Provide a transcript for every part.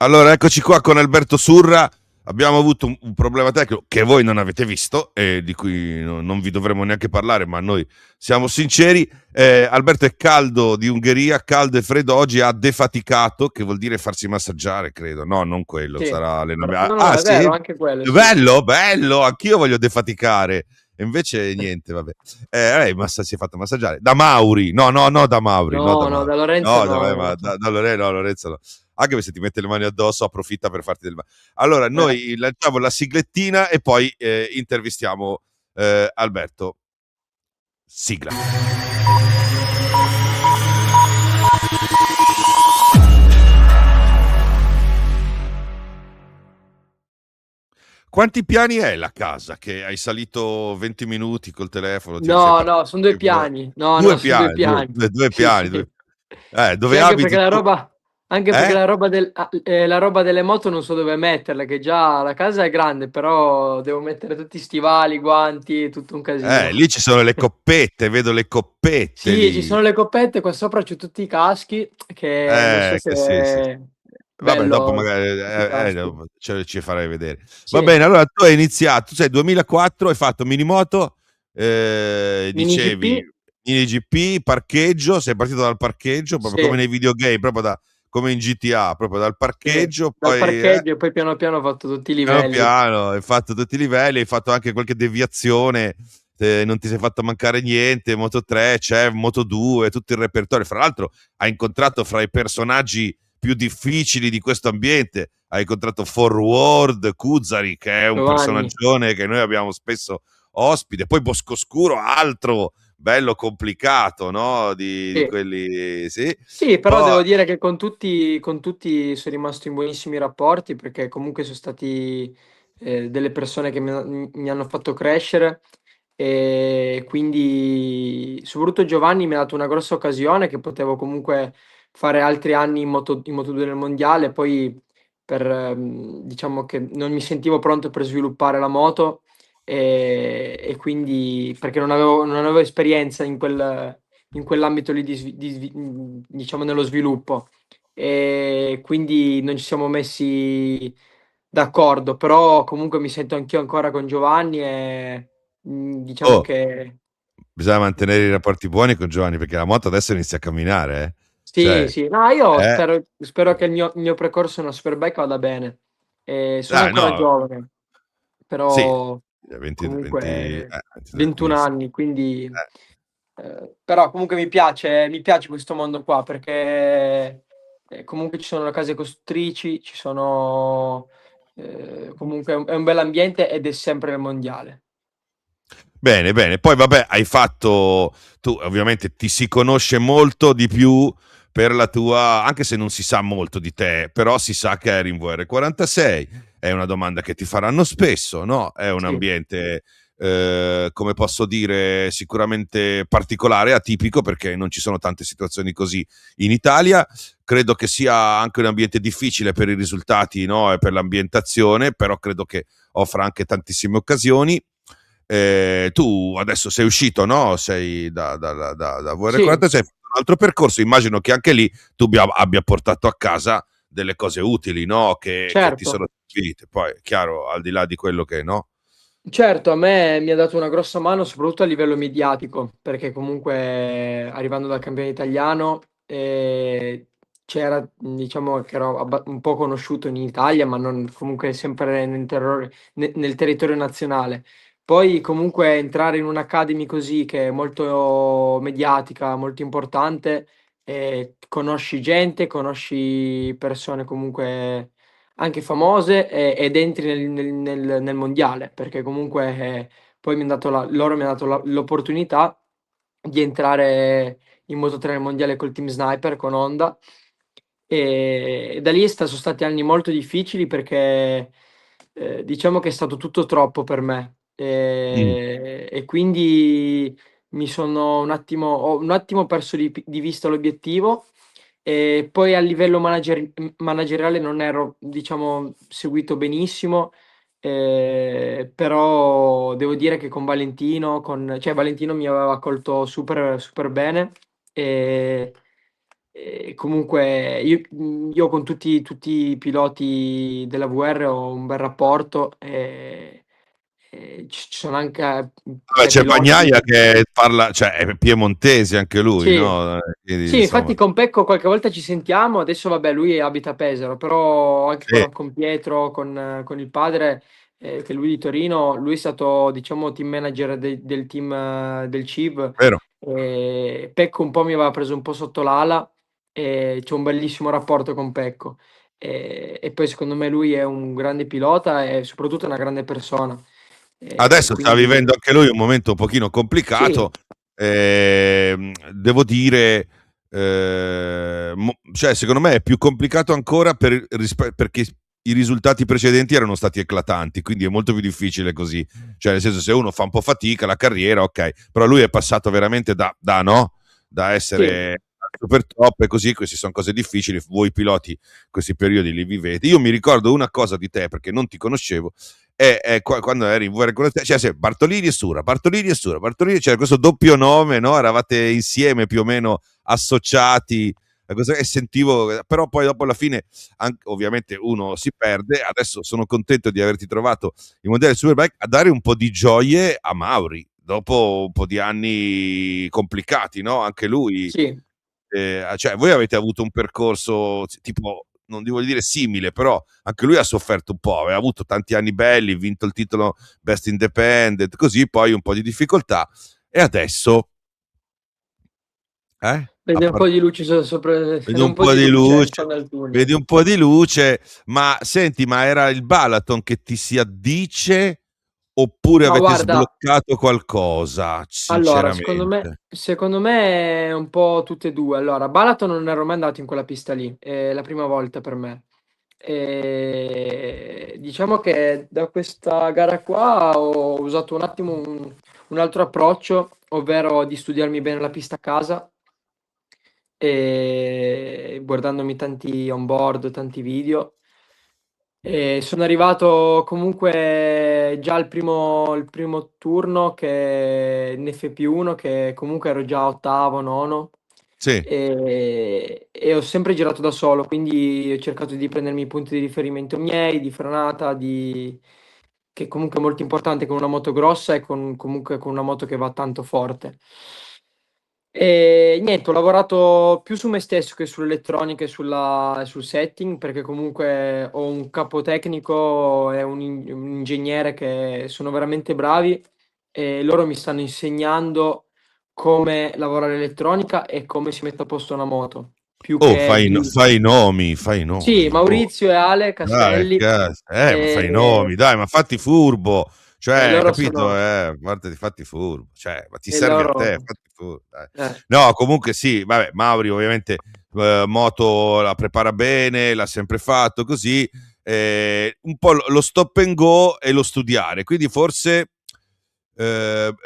Allora, eccoci qua con Alberto Surra. Abbiamo avuto un problema tecnico che voi non avete visto e di cui non vi dovremmo neanche parlare, ma noi siamo sinceri. Alberto è caldo di Ungheria, caldo e freddo. Oggi ha defaticato, che vuol dire farsi massaggiare, credo. No, non quello, Sì, sarà no, allenamento. no, Ah, è sì? vero, anche quello, sì. Bello, bello, anch'io voglio defaticare. E invece niente, vabbè. Si è fatto massaggiare. Da Mauri, no, no, no, da Mauri, no, da No, no, Mauri. da Lorenzo No, no, da Lorenzo, no, Lorenzo no. Anche perché se ti mette le mani addosso approfitta per farti del male. Allora, Eh. noi lanciamo la siglettina e poi intervistiamo Alberto. Sigla. Quanti piani è la casa? Che hai salito 20 minuti col telefono, ti sei No, parlato. no, son 2 piani. No, no, Due son 2 piani, piani. due Sì, piani. sì. Sì, Dove abiti tu? anche perché Eh? la roba delle moto non so dove metterla, che già la casa è grande, però devo mettere tutti i stivali, i guanti, tutto un casino. Lì ci sono le coppette, vedo le coppette Sì, ci lì. sono le coppette, qua sopra c'ho tutti i caschi, che non so se Che sì, sì. è Vabbè, dopo bello magari tutti i caschi. dopo ci farai vedere. Va Sì, bene, allora tu hai iniziato, tu sei 2004, hai fatto minimoto, mini GP, dicevi mini GP, parcheggio, sei partito dal parcheggio, proprio come sì, nei videogame, come in GTA, proprio dal sì, parcheggio, dal poi parcheggio e poi piano piano ho fatto tutti i piano livelli. piano hai fatto tutti i livelli, hai fatto anche qualche deviazione, non ti sei fatto mancare niente, Moto 3, c'è Moto 2, tutto il repertorio. Fra l'altro hai incontrato fra i personaggi più difficili di questo ambiente, hai incontrato Forward, Kuzari, che è un Giovanni. personaggione che noi abbiamo spesso ospite, poi Boscoscuro, altro bello complicato, no? Di Sì. quelli, sì. Sì, però Poi, devo dire che con tutti sono rimasto in buonissimi rapporti perché comunque sono stati delle persone che mi hanno fatto crescere e quindi soprattutto Giovanni mi ha dato una grossa occasione che potevo comunque fare altri anni in Moto 2 nel mondiale, poi diciamo che non mi sentivo pronto per sviluppare la moto e quindi perché non avevo esperienza in quell'ambito lì diciamo nello sviluppo e quindi non ci siamo messi d'accordo, però comunque mi sento anch'io ancora con Giovanni e diciamo oh, che bisogna mantenere i rapporti buoni con Giovanni perché la moto adesso inizia a camminare, eh. sì, Cioè, sì, no, io eh, spero che il mio percorso in una Superbike vada bene. Sono ancora no, giovane, sì, però 20, comunque 22, 21 quindi sì. anni, quindi però comunque mi piace questo mondo qua perché comunque ci sono le case costruttrici, ci sono comunque è un bell'ambiente ed è sempre il mondiale. Bene, bene. Poi vabbè, hai fatto tu ovviamente ti si conosce molto di più per la tua anche se non si sa molto di te, però si sa che eri in VR46. È una domanda che ti faranno spesso, no? È un Sì, ambiente come posso dire, sicuramente particolare, atipico perché non ci sono tante situazioni così in Italia. Credo che sia anche un ambiente difficile per i risultati, no? E per l'ambientazione, però credo che offra anche tantissime occasioni. Tu adesso sei uscito, no? Sei da sì, VR46, hai fatto un altro percorso. Immagino che anche lì tu abbia portato a casa delle cose utili, no? Che ti certo. sono servite. Poi, chiaro, al di là di quello che no. Certo, a me mi ha dato una grossa mano soprattutto a livello mediatico, perché comunque arrivando dal campione italiano c'era, diciamo che ero un po' conosciuto in Italia, ma non comunque sempre nel territorio nazionale. Poi comunque entrare in un'academy così che è molto mediatica, molto importante, conosci gente, conosci persone comunque anche famose ed entri nel mondiale, perché comunque poi loro mi hanno dato l'opportunità di entrare in Moto3 nel mondiale col team Sniper con Honda e da lì sono stati anni molto difficili perché diciamo che è stato tutto troppo per me Mm. e quindi ho un attimo perso di vista l'obiettivo e poi a livello manageriale non ero, diciamo, seguito benissimo, però devo dire che con Valentino mi aveva accolto super, super bene e, Comunque io con tutti i piloti della VR ho un bel rapporto e ci sono anche Vabbè, tre c'è piloti. Bagnaia che parla, cioè è piemontese anche lui, Sì, no? Quindi, sì, insomma, infatti con Pecco qualche volta ci sentiamo, adesso vabbè lui abita a Pesaro, però anche sì, con Pietro, con il padre, che lui di Torino, lui è stato diciamo team manager del team del CIV, vero. e Pecco un po' mi aveva preso un po' sotto l'ala e c'è un bellissimo rapporto con Pecco e poi secondo me lui è un grande pilota e soprattutto una grande persona. Adesso sta Quindi vivendo anche lui un momento un pochino complicato, sì, devo dire, cioè secondo me è più complicato ancora perché i risultati precedenti erano stati eclatanti, quindi è molto più difficile così. Cioè, nel senso, se uno fa un po' fatica la carriera, ok, però lui è passato veramente no? Da sì, essere al super top e così, queste sono cose difficili. Voi piloti questi periodi li vivete. Io mi ricordo una cosa di te perché non ti conoscevo quando eri in VR con te, cioè, Bartolini e Sura, Bartolini e Sura, Bartolini, c'era questo doppio nome, no? Eravate insieme più o meno associati, e sentivo, però poi dopo alla fine, ovviamente uno si perde, adesso sono contento di averti trovato in Mondiale Superbike a dare un po' di gioie a Mauri, dopo un po' di anni complicati, no? Anche lui sì. cioè, voi avete avuto un percorso tipo, non devo dire simile, però anche lui ha sofferto un po', aveva avuto tanti anni belli, vinto il titolo Best Independent, così poi un po' di difficoltà e adesso, a Vede un po' di parte luce sopra, vedi vede un un po' po' di di luce in luce, fondo al tunnel. vedi un po' di luce, ma senti, ma era il Balaton che ti si addice oppure Ma avete guarda, sbloccato qualcosa, allora, sinceramente? secondo me è un po' tutte e due. Allora, Balaton non ero mai andato in quella pista lì, è la prima volta per me. E diciamo che da questa gara qua ho usato un attimo un altro approccio, ovvero di studiarmi bene la pista a casa e guardandomi tanti on board, tanti video. E sono arrivato comunque già il primo turno che in FP1, che comunque ero già ottavo, nono, Sì. e ho sempre girato da solo, quindi ho cercato di prendermi i punti di riferimento miei, di frenata, che comunque è molto importante con una moto grossa e comunque con una moto che va tanto forte. E niente, ho lavorato più su me stesso che sull'elettronica e sul setting, perché comunque ho un capo tecnico e un ingegnere che sono veramente bravi e loro mi stanno insegnando come lavorare l'elettronica e come si mette a posto una moto, più Oh, che di... fai i Sì, nomi. Oh. Maurizio e Ale Dai, Castelli, ma fai i e, nomi, dai, ma fatti furbo. e Cioè, loro capito? sono... A parte di fatti furbo. Cioè, ma ti E servi a loro... te, fatti furbo, dai. eh. No, comunque sì, vabbè, Mauri ovviamente moto la prepara bene, l'ha sempre fatto così. Un po' lo stop and go e lo studiare. Quindi forse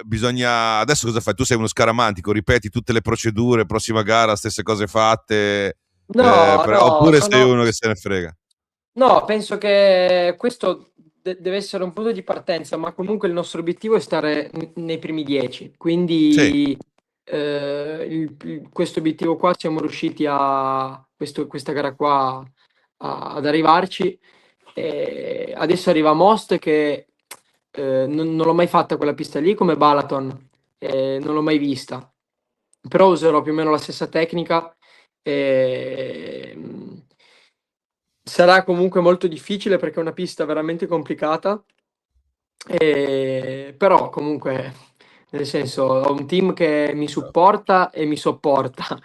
bisogna... Adesso cosa fai? Tu sei uno scaramantico, ripeti tutte le procedure, prossima gara, stesse cose fatte, No, no, oppure sei sono... uno che se ne frega. No, penso che questo deve essere un punto di partenza, ma comunque il nostro obiettivo è stare nei primi 10, Sì. quindi questo obiettivo qua siamo riusciti questa gara qua ad arrivarci. E adesso arriva Most che non l'ho mai fatta quella pista lì come Balaton, non l'ho mai vista, però userò più o meno la stessa tecnica. E, sarà comunque molto difficile perché è una pista veramente complicata, però comunque, nel senso, ho un team che mi supporta e mi sopporta.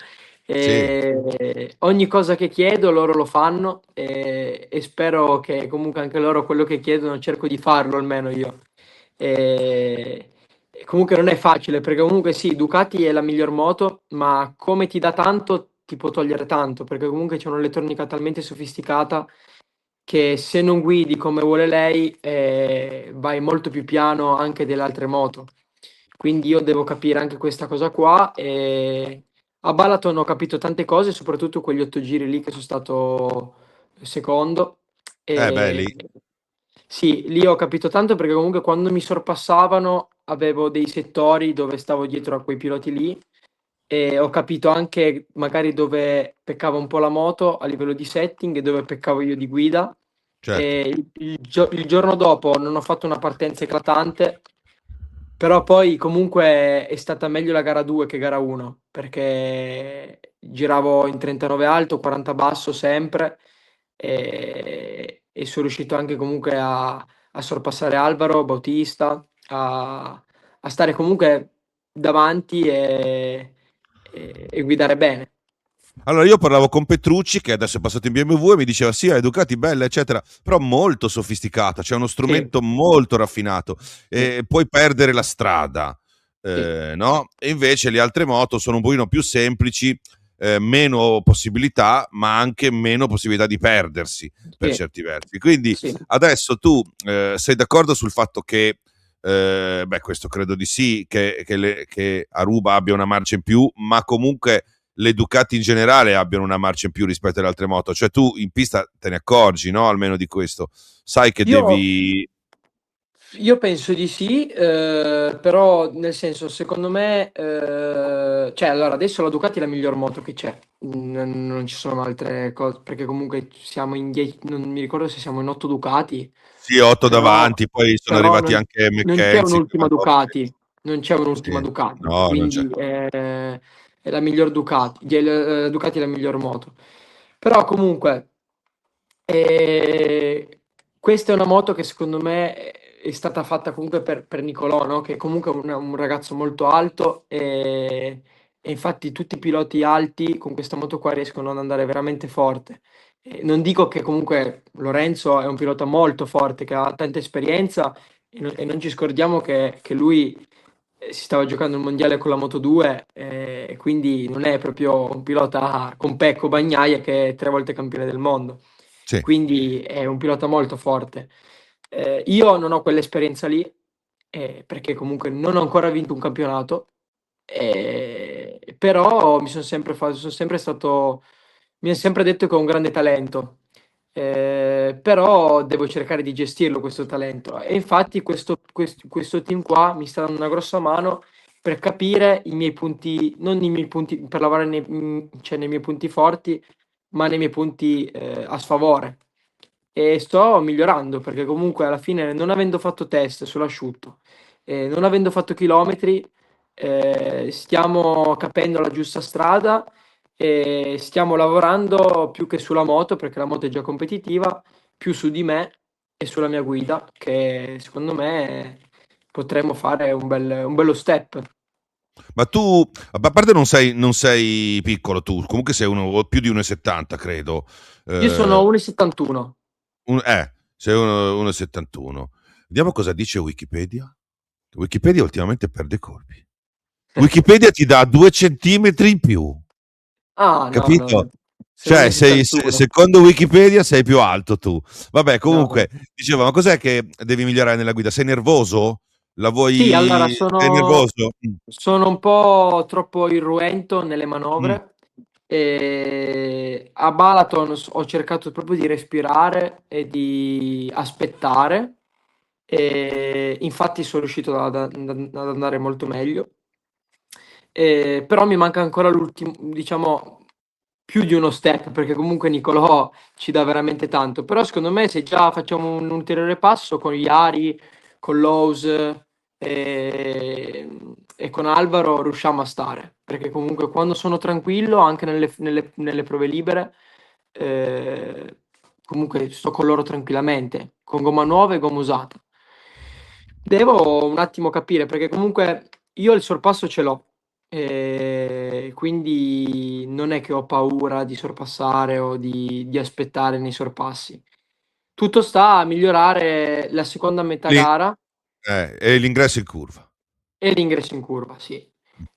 Sì. E ogni cosa che chiedo loro lo fanno e spero che comunque anche loro quello che chiedono cerco di farlo almeno io. E comunque non è facile perché comunque sì, Ducati è la miglior moto, ma come ti dà tanto ti può togliere tanto perché comunque c'è un'elettronica talmente sofisticata che se non guidi come vuole lei vai molto più piano anche delle altre moto. Quindi io devo capire anche questa cosa qua e a Balaton ho capito tante cose, soprattutto quegli 8 giri lì che sono stato secondo. Beh, E lì. sì, lì ho capito tanto perché comunque quando mi sorpassavano avevo dei settori dove stavo dietro a quei piloti lì e ho capito anche magari dove peccava un po' la moto a livello di setting e dove peccavo io di guida. Certo. E il giorno dopo non ho fatto una partenza eclatante, però poi comunque è stata meglio la gara 2 che gara 1, perché giravo in 39 alto, 40 basso sempre e sono riuscito anche comunque a sorpassare Alvaro Bautista, a stare comunque davanti e guidare bene. Allora io parlavo con Petrucci, che adesso è passato in BMW, e mi diceva sì, è Ducati bella, eccetera, però molto sofisticata, c'è uno Sì, strumento molto raffinato sì, e puoi perdere la strada, sì, no? E invece le altre moto sono un pochino più semplici, meno possibilità, ma anche meno possibilità di perdersi per sì, certi versi. Quindi sì. adesso tu sei d'accordo sul fatto che, beh, questo credo di sì, che Aruba abbia una marcia in più, ma comunque le Ducati in generale abbiano una marcia in più rispetto alle altre moto, cioè tu in pista te ne accorgi, no? Almeno di questo, sai che Io, devi. io penso di sì, però nel senso, secondo me, cioè allora adesso la Ducati è la miglior moto che c'è. Non ci sono altre cose, perché comunque siamo in 10, non mi ricordo se siamo in 8 Ducati, Sì, 8 però, davanti, poi sono però arrivati non, anche non c'è McKenzie che ha un'ultima fatto 8. Ducati, non c'è un'ultima Sì, Ducati, no, non c'è. quindi è la miglior Ducati, la Ducati è la miglior moto. Però comunque, questa è una moto che secondo me è stata fatta comunque per Nicolò, no? Che comunque è un ragazzo molto alto e infatti tutti i piloti alti con questa moto qua riescono ad andare veramente forte. Non dico che comunque Lorenzo è un pilota molto forte, che ha tanta esperienza e non ci scordiamo che lui si stava giocando il mondiale con la Moto 2 e quindi non è proprio un pilota con Pecco Bagnaia che è 3 volte campione del mondo. Sì. Quindi è un pilota molto forte. Io non ho quell'esperienza lì perché comunque non ho ancora vinto un campionato, però sono sempre stato, mi hanno sempre detto che ho un grande talento. Però devo cercare di gestirlo questo talento e infatti questo team qua mi sta dando una grossa mano per capire i miei punti, non i miei punti, per lavorare cioè nei miei punti forti, ma nei miei punti a sfavore. E sto migliorando perché comunque alla fine non avendo fatto test sull'asciutto, non avendo fatto chilometri, stiamo capendo la giusta strada e stiamo lavorando più che sulla moto perché la moto è già competitiva, più su di me e sulla mia guida che secondo me potremmo fare un bello step. Ma tu, a parte non sei piccolo tu, comunque sei uno più di 1,70 credo. Io sono Eh, 1,71. sei 1,71. Vediamo cosa dice Wikipedia. Wikipedia ultimamente perde colpi. Wikipedia ti dà 2 centimetri in più, Ah, no, no, capito? no. Sono Cioè, 1,71. secondo Wikipedia sei più alto tu. Vabbè, No, comunque, no. dicevo, ma cos'è che devi migliorare nella guida? Sei nervoso? La Sì, allora vuoi. Sei sono, nervoso? sono un po' troppo irruento nelle Mm. manovre. E a Balaton ho cercato proprio di respirare e di aspettare. E infatti sono riuscito ad andare molto meglio. Però mi manca ancora l'ultimo, diciamo, più di uno step, perché comunque Nicolò ci dà veramente tanto. Però secondo me se già facciamo un ulteriore passo con Iari, con Lowe's e con Alvaro riusciamo a stare, perché comunque quando sono tranquillo, anche nelle prove libere, eh, comunque sto con loro tranquillamente, con gomma nuova e gomma usata. Devo un attimo capire, perché comunque io il sorpasso ce l'ho, quindi non è che ho paura di sorpassare o di aspettare nei sorpassi. Tutto sta a migliorare la seconda metà Lì, gara e l'ingresso in curva. e l'ingresso in curva, sì.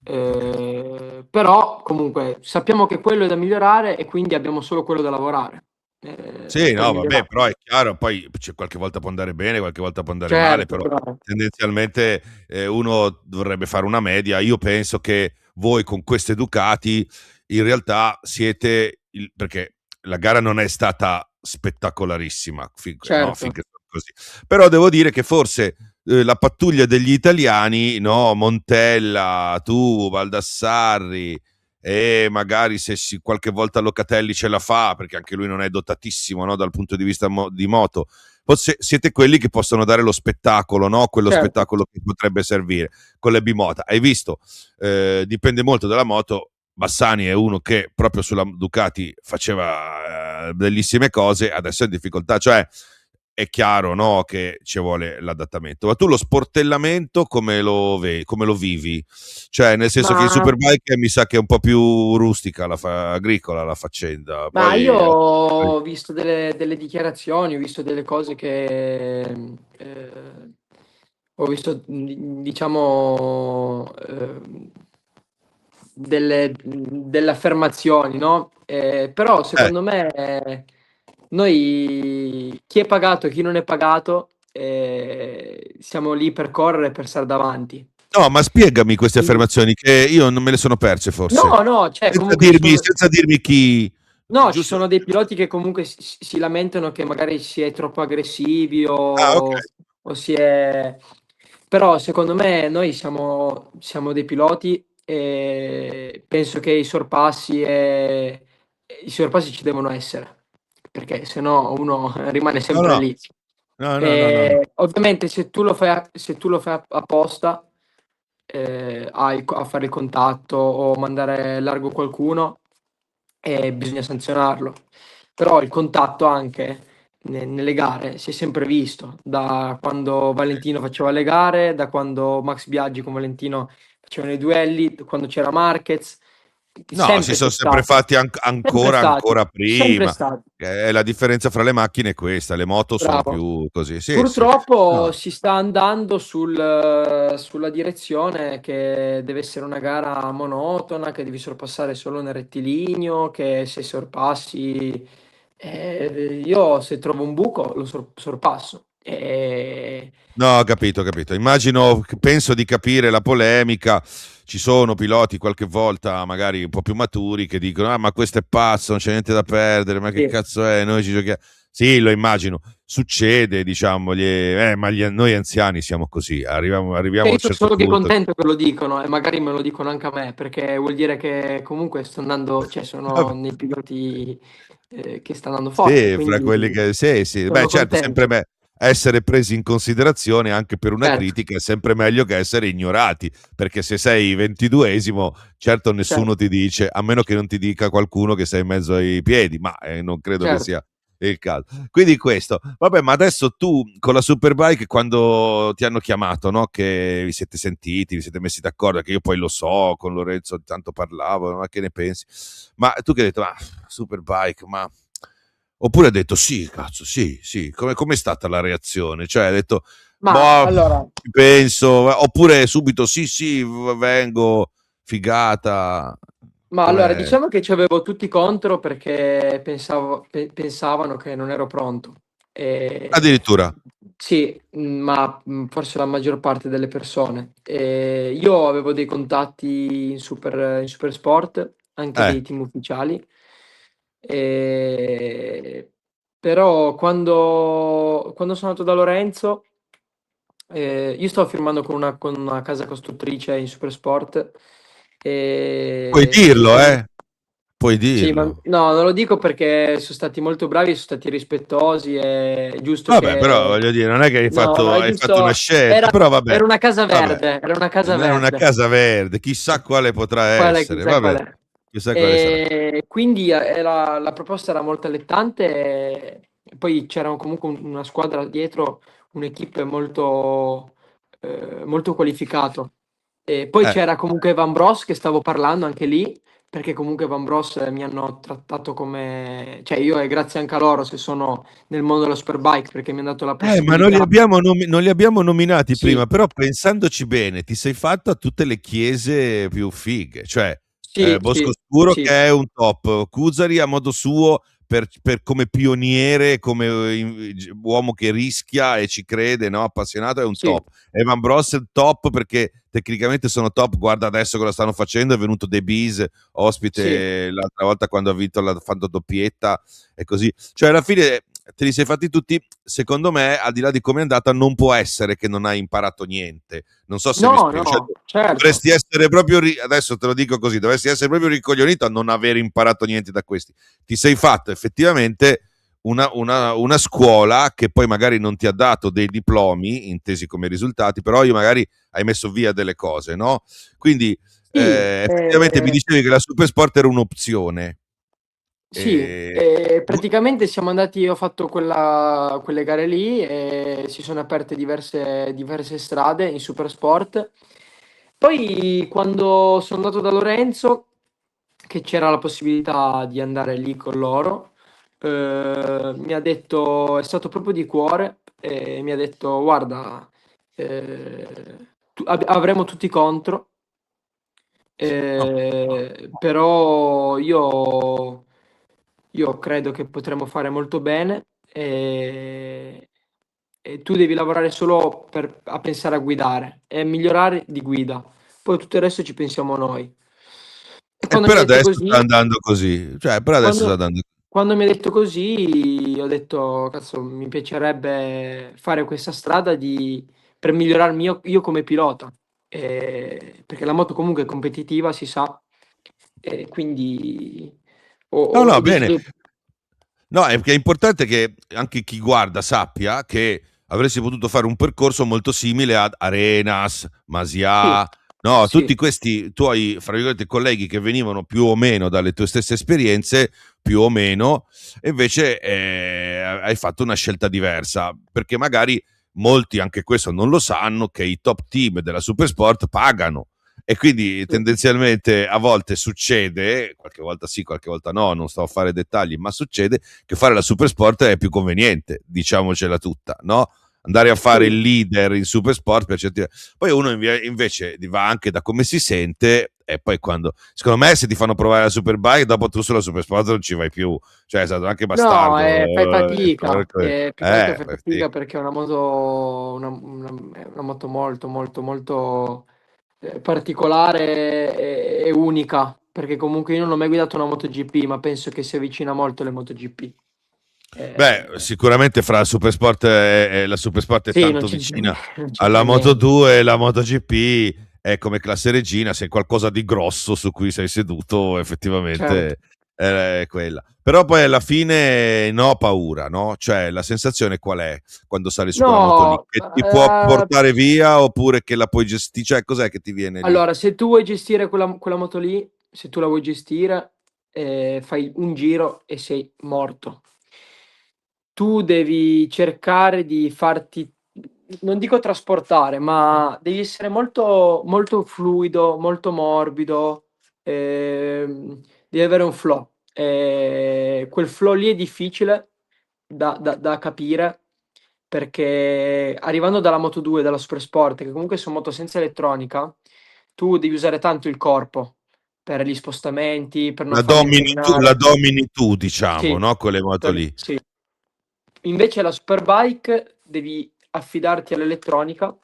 Però comunque sappiamo che quello è da migliorare e quindi abbiamo solo quello da lavorare Sì, per no, vabbè, migliorare. però è chiaro, poi qualche volta può andare bene, qualche volta può andare male, Certo, però però. tendenzialmente uno dovrebbe fare una media. Io penso che voi con queste Ducati in realtà siete, perché la gara non è stata spettacolarissima, no? Certo. Finché sono così. Però devo dire che forse la pattuglia degli italiani, no? Montella, tu, Baldassarri, e magari se qualche volta Locatelli ce la fa, perché anche lui non è dotatissimo, no? Dal punto di vista di moto. Siete quelli che possono dare lo spettacolo, no? Quello Certo. spettacolo che potrebbe servire con le bimota. Hai visto? Dipende molto dalla moto. Bassani è uno che proprio sulla Ducati faceva bellissime cose, adesso è in difficoltà, cioè è chiaro, no, che ci vuole l'adattamento. Ma tu lo sportellamento come lo vivi? Cioè, nel senso che in Ma, Superbike mi sa che è un po' più rustica, agricola la faccenda. ma io Poi ho visto delle dichiarazioni, ho visto delle cose che ho visto, diciamo, delle affermazioni, no? Però eh, secondo me noi, chi è pagato e chi non è pagato, siamo lì per correre, per stare davanti. no, ma spiegami queste Quindi- affermazioni che io non me le sono perse forse. No, no, cioè Senza comunque ci dirmi, sono, senza dirmi chi, no, ci giusto? sono dei piloti che comunque si lamentano che magari si è troppo aggressivi Ah, ok. o si è... Però secondo me noi siamo dei piloti e penso che i sorpassi ci devono essere, perché se no uno rimane No, sempre no, lì. no, no, no, no, no. Ovviamente se tu lo fai apposta a fare il contatto o mandare largo qualcuno, bisogna sanzionarlo. Però il contatto anche nelle gare si è sempre visto, da quando Valentino faceva le gare, da quando Max Biaggi con Valentino facevano i duelli, quando c'era Marquez, No, si sempre sono c'è sempre stato, fatti sempre stati, ancora sempre prima. stati. La differenza fra le macchine è questa, le moto sono Bravo. più così. Sì, sì. Purtroppo No, si sta andando sulla direzione che deve essere una gara monotona, che devi sorpassare solo nel rettilineo, che se sorpassi, io se trovo un buco lo sorpasso. no, ho capito, ho capito. Immagino, penso di capire la polemica. Ci sono piloti qualche volta, magari un po' più maturi, che dicono: Ah, ma questo è pazzo, non c'è niente da perdere, ma che Sì. cazzo è? Noi ci giochiamo. Sì, lo immagino. Succede, diciamo, ma noi anziani siamo così. Cioè, Arriviamo a io un sono certo solo che punto. contento che lo dicono e magari me lo dicono anche a me, perché vuol dire che comunque sto andando, cioè sono nei piloti che sta andando forte, Sì, fra quelli quindi che sì, sì. Beh, sono certo, sempre contento. essere presi in considerazione anche per una Certo, critica è sempre meglio che essere ignorati, perché se sei 22esimo, certo nessuno certo, ti dice, a meno che non ti dica qualcuno che sei in mezzo ai piedi, ma non credo che certo. sia il caso. Quindi questo. Vabbè, ma adesso tu con la Superbike quando ti hanno chiamato, no? Che vi siete sentiti, vi siete messi d'accordo, che io poi lo so, con Lorenzo tanto parlavo, ma che ne pensi? Ma tu che hai detto, ah, Superbike, ma oppure ha detto sì, cazzo, sì, sì. Com'è stata la reazione? Cioè, ha detto, Ma boh, allora, ci penso, oppure subito sì, sì, vengo, figata. Come... diciamo che ci avevo tutti contro perché pensavano che non ero pronto. E, Addirittura, sì, ma forse la maggior parte delle persone. Io avevo dei contatti in Super Sport, anche eh, dei team ufficiali. E, però quando sono andato da Lorenzo, io stavo firmando con una casa costruttrice in Supersport puoi e mi dirlo, sono... puoi Sì, ma dirlo. no, non lo dico perché sono stati molto bravi, sono stati rispettosi, è giusto Vabbè, però che... voglio dire, non è che No, no, è hai fatto una giusto... scelta, Era, però vabbè, era una casa vabbè, verde, era una casa era una verde. casa verde, chissà quale potrà Qual è, essere, chissà qual vabbè, è. chissà quale sarà. E quindi la proposta era molto allettante e poi c'era comunque una squadra dietro, un'equipe molto qualificato. E poi Eh. c'era comunque Van Bros che stavo parlando anche lì, perché comunque Van Bros mi hanno trattato come... Cioè io è grazie anche a loro se sono nel mondo della Superbike, perché mi hanno dato la Ma non li possibilità. abbiamo, non li abbiamo nominati Sì, prima, però pensandoci bene, ti sei fatto a tutte le chiese più fighe, cioè sì, sì, Boscoscuro sì, che è un top, Cusari a modo suo come pioniere, come uomo che rischia e ci crede, no? Appassionato, è un sì, top. Evan Bros è il top perché tecnicamente sono top, guarda adesso cosa stanno facendo, è venuto De Bees sì, ospite l'altra volta quando ha vinto la fatto doppietta e così. Cioè alla fine te li sei fatti tutti, secondo me, al di là di come è andata, non può essere che non hai imparato niente. Non so se mi No, spiego. Cioè, no, certo. dovresti essere proprio, adesso te lo dico così, dovresti essere proprio ricoglionito a non aver imparato niente da questi. Ti sei fatto effettivamente una scuola che poi magari non ti ha dato dei diplomi, intesi come risultati, però io magari hai messo via delle cose, no? Quindi Sì, effettivamente mi dicevi che la Supersport era un'opzione. sì, E... praticamente siamo andati, ho fatto quelle gare lì e si sono aperte diverse strade in Supersport. Poi quando sono andato da Lorenzo, che c'era la possibilità di andare lì con loro, mi ha detto, è stato proprio di cuore, e mi ha detto, guarda, avremo tutti contro. no, Però io credo che potremo fare molto bene e tu devi lavorare solo a pensare a guidare e migliorare di guida. Poi tutto il resto ci pensiamo noi. E e quando mi per ha detto adesso sta così, andando così, cioè per adesso sta quando, andando. quando mi ha detto così, ho detto, cazzo, mi piacerebbe fare questa strada per migliorarmi io come pilota. Perché la moto comunque è competitiva, si sa, e quindi No, no, ho bene. deciso. No, è che è importante che anche chi guarda sappia che avresti potuto fare un percorso molto simile ad Arenas, Sì, Masia, no, sì, tutti questi tuoi, fra virgolette, colleghi che venivano più o meno dalle tue stesse esperienze, più o meno, e invece hai fatto una scelta diversa, perché magari molti anche questo non lo sanno, che i top team della Supersport pagano. E quindi sì, tendenzialmente a volte succede, qualche volta sì, qualche volta no, non sto a fare dettagli, ma succede che fare la Supersport è più conveniente, diciamocela tutta, no? Andare a fare sì. il leader in Supersport per certi... Poi uno invece va anche da come si sente e poi quando... Secondo me se ti fanno provare la Superbike, dopo tu sulla Supersport non ci vai più. Cioè è stato anche No, fai bastardo. fatica, più che altro fai fatica Sì. perché è è una moto molto, molto, molto particolare e unica, perché comunque io non ho mai guidato una MotoGP, ma penso che si avvicina molto alle MotoGP. Beh, Eh, sicuramente fra la Supersport la Supersport è sì, tanto vicina non c'entra alla Moto niente. 2 e la MotoGP è come classe regina, se è qualcosa di grosso su cui sei seduto, Certo. effettivamente è quella. Però poi alla fine no, ho paura, no? Cioè, la sensazione qual è quando sali su quella moto lì? No, Che ti può portare via oppure che la puoi gestire? Cioè, cos'è che ti viene lì? allora, se tu vuoi gestire quella moto lì, se tu la vuoi gestire, fai un giro e sei morto. Tu devi cercare di farti, non dico trasportare, ma devi essere molto, molto fluido, molto morbido, devi avere un flow. Quel flow lì è difficile da capire perché arrivando dalla Moto 2, dalla Supersport, che comunque sono moto senza elettronica, tu devi usare tanto il corpo per gli spostamenti, per non farli La inclinare. domini tu, diciamo, Sì, no? Con le moto lì. sì. Invece la Superbike devi affidarti all'elettronica,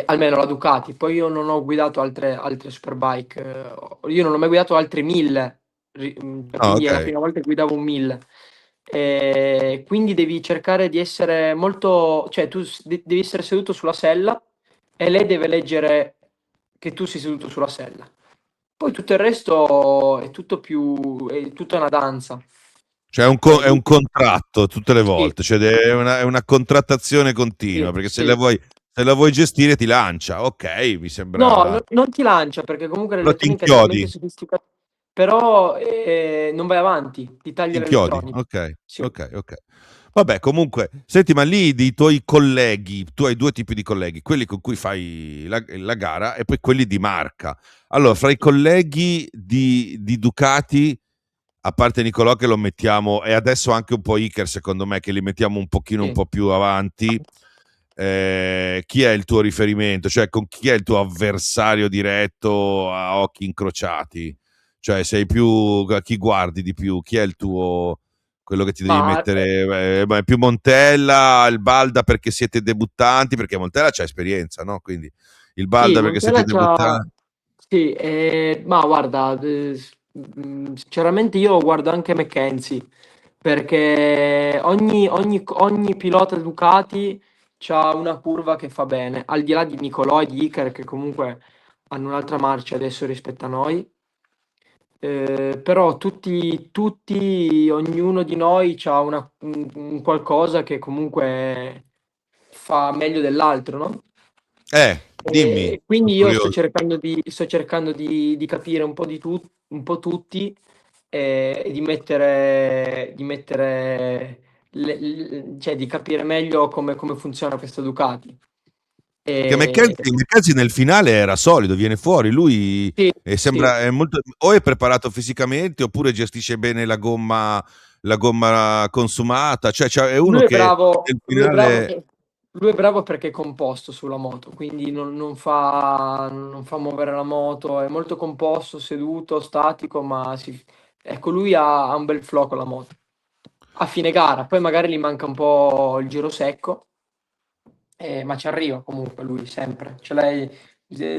almeno la Ducati. Poi io non ho guidato altre Superbike, io non ho mai guidato altre 1000, Ah, quindi è la ok. prima volta che guidavo un 1000. Quindi devi cercare di essere molto, cioè tu devi essere seduto sulla sella e lei deve leggere che tu sei seduto sulla sella. Poi tutto il resto è tutta una danza. Cioè è Lì, un contratto tutte le sì, volte, cioè è una contrattazione continua, sì, perché sì. se la vuoi gestire ti lancia, ok, mi No, sembra... non ti lancia perché comunque Però ti l'elettronica è talmente inchiodi, sofisticata, però non vai avanti, ti ti taglia inchiodi, l'elettronica. ok, Sì. ok, ok. Vabbè, comunque, senti, ma lì dei tuoi colleghi, tu hai due tipi di colleghi, quelli con cui fai la gara e poi quelli di marca. Allora, fra i colleghi di Ducati, a parte Nicolò che lo mettiamo, e adesso anche un po' Iker, secondo me, che li mettiamo un pochino un Sì. po' più avanti, chi è il tuo riferimento? Cioè, con chi è il tuo avversario diretto a occhi incrociati? Cioè, sei più a chi guardi di più? Chi è il tuo quello che ti devi Ma mettere? Ma è più Montella, il Balda perché siete debuttanti? Perché Montella c'ha esperienza, no? Quindi il sì, Balda perché siete Montella c'ha... debuttanti? Sì, ma guarda, sinceramente io guardo anche McKenzie, perché ogni pilota Ducati c'ha una curva che fa bene, al di là di Nicolò e di Iker che comunque hanno un'altra marcia adesso rispetto a noi. Però tutti, ognuno di noi ha un qualcosa che comunque fa meglio dell'altro, no? Dimmi, E sono quindi io curioso. sto cercando di capire un po' un po' tutti e di mettere cioè di capire meglio come funziona questo Ducati. Che E, McKenzie nel finale era solido, viene fuori, lui sì, sì. sembra è molto, o è preparato fisicamente oppure gestisce bene la gomma consumata, cioè è uno Lui è che bravo, nel finale. lui è bravo perché è composto sulla moto, quindi non fa muovere la moto, è molto composto, seduto, statico, ecco, lui ha un bel flow con la moto. A fine gara, poi magari gli manca un po' il giro secco, ma ci arriva comunque lui sempre.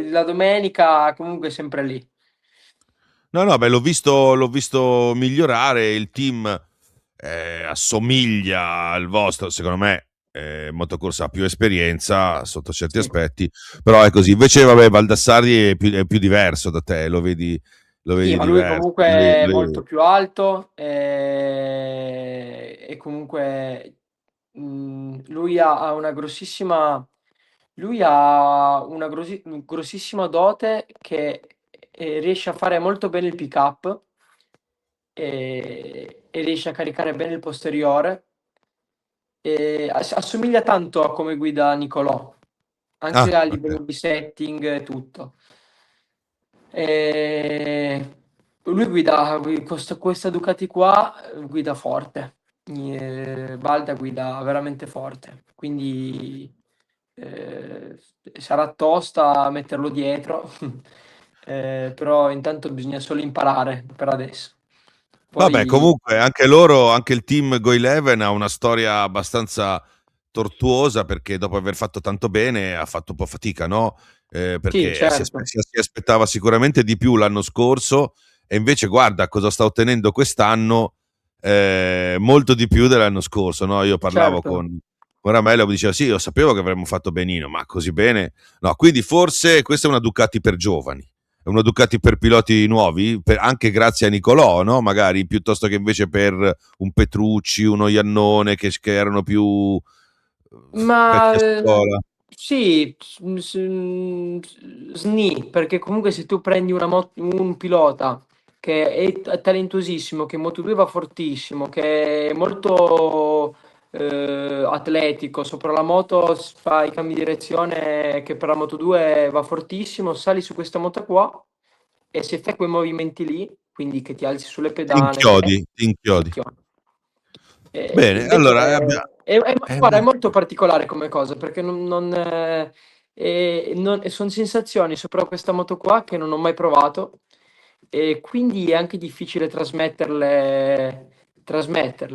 La domenica comunque è sempre lì. No, no, beh, l'ho visto migliorare, il team assomiglia al vostro, secondo me. Motocorsa ha più esperienza sotto certi Sì. aspetti, però è così. Invece, vabbè, Baldassarri è più diverso da te, lo Sì, vedi ma lui diverso. comunque è molto più alto e comunque ha una grossissima, grossissima dote che riesce a fare molto bene il pick-up e riesce a caricare bene il posteriore. E assomiglia tanto a come guida Nicolò, anche Ah, a ok. livello di setting e tutto. E lui questa Ducati qua, guida forte. Balda guida veramente forte, quindi eh, sarà tosta metterlo dietro, però intanto bisogna solo imparare per adesso. Vabbè, Poi comunque anche loro, anche il team Go Eleven ha una storia abbastanza tortuosa perché dopo aver fatto tanto bene ha fatto un po' fatica, no? sì, Perché certo, si aspettava sicuramente di più l'anno scorso e invece guarda cosa sta ottenendo quest'anno, molto di più dell'anno scorso, no? Io parlavo certo. con Ramello e mi diceva sì, io sapevo che avremmo fatto benino, ma così bene? No, quindi forse questa è una Ducati per giovani, è una Ducati per piloti nuovi, anche grazie a Nicolò, no? Magari piuttosto che invece per un Petrucci, uno Iannone che erano più Ma vecchia scuola. sì, sni, perché comunque se tu prendi un pilota che è talentuosissimo, che in Moto2 va fortissimo, che è molto atletico, sopra la moto fa i cambi di direzione che per la Moto2 va fortissimo, sali su questa moto qua e se fai quei movimenti lì, quindi che ti alzi sulle Ti pedane, inchiodi, ti ti inchiodi. inchiodi. Bene, Invece allora guarda, è molto particolare come cosa perché sono sensazioni sopra questa moto qua che non ho mai provato e quindi è anche difficile trasmetterle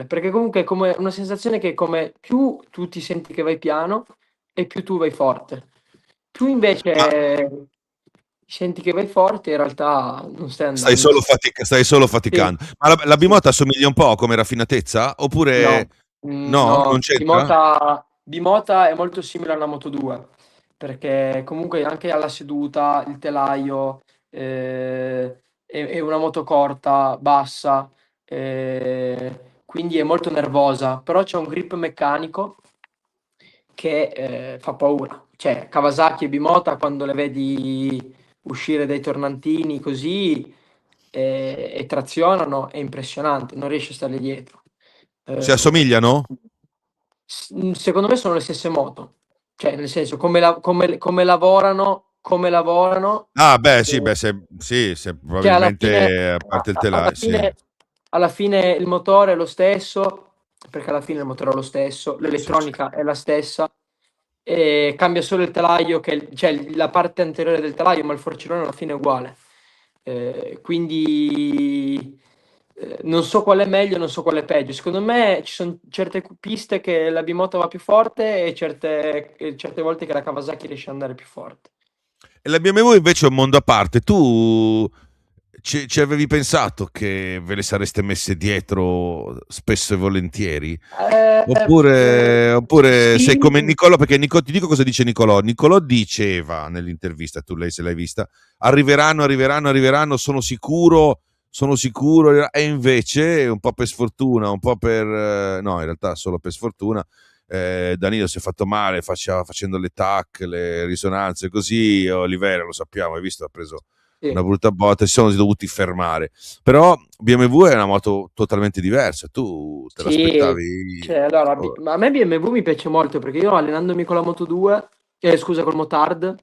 perché comunque è come una sensazione che come più tu ti senti che vai piano e più tu vai forte. Più ma invece senti che vai forte, in realtà non stai stai andando. solo Sì, faticando. Ma la sì. Bimota assomiglia un po' come raffinatezza? Oppure No, no? Non no, c'entra? Bimota è molto simile alla Moto 2, perché comunque anche alla seduta, il telaio, è una moto corta, bassa, quindi è molto nervosa, però c'è un grip meccanico che fa paura. Cioè, Kawasaki e Bimota quando le vedi uscire dai tornantini così e trazionano è impressionante, non riesci a starle dietro. Si Eh, assomigliano? secondo me sono le stesse moto, cioè nel senso come lavorano, Ah, beh, sì, eh, beh, sì, se cioè alla fine, probabilmente a parte il telaio, sì. alla fine il motore è lo stesso, perché alla fine il motore è lo stesso, Sì, sì. l'elettronica è la stessa, e cambia solo il telaio, cioè la parte anteriore del telaio, ma il forcellone alla fine è uguale. Quindi non so qual è meglio, non so qual è peggio. Secondo me ci sono certe piste che la Bimota va più forte e certe volte che la Kawasaki riesce ad andare più forte. E la BMW invece è un mondo a parte. Tu ci avevi pensato che ve le sareste messe dietro spesso e volentieri? Eh, Oppure sei sì, come Nicolò? Perché ti dico cosa dice Nicolò. Nicolò diceva nell'intervista, tu lei se l'hai vista, arriveranno, arriveranno, arriveranno, sono sicuro, e invece un po' per sfortuna, un po' per... no, in realtà solo per sfortuna, Danilo si è fatto male facendo le TAC, le risonanze così, Olivera lo sappiamo, hai visto, ha preso sì, una brutta botta, si sono dovuti fermare. Però BMW è una moto totalmente diversa, tu te sì, l'aspettavi... cioè, allora, oh, ma a me BMW mi piace molto perché io allenandomi con la Moto 2, scusa, col Motard,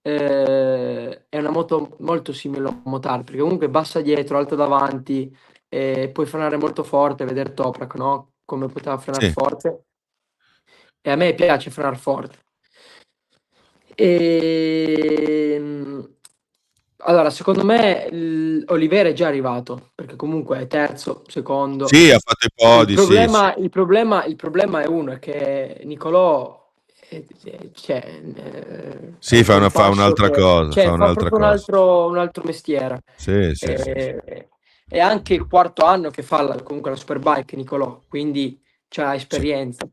è una moto molto simile a Motard, perché comunque bassa dietro, alta davanti, puoi frenare molto forte, vedere Toprak, no? Come poteva frenare sì. forte. E a me piace frenare forte. Ehm, allora, secondo me Oliveira è già arrivato, perché comunque è terzo, secondo. Sì, ha fatto i Il podi, sì, sì. problema, il problema, il problema è uno, è che Nicolò cioè, è Sì, un fa polpasso un'altra che cosa, fa cioè, fa un'altra proprio cosa. un altro mestiere. Sì, sì, sì, sì. E, è anche il quarto anno che fa comunque la Superbike, Nicolò, quindi c'ha Sì. esperienza.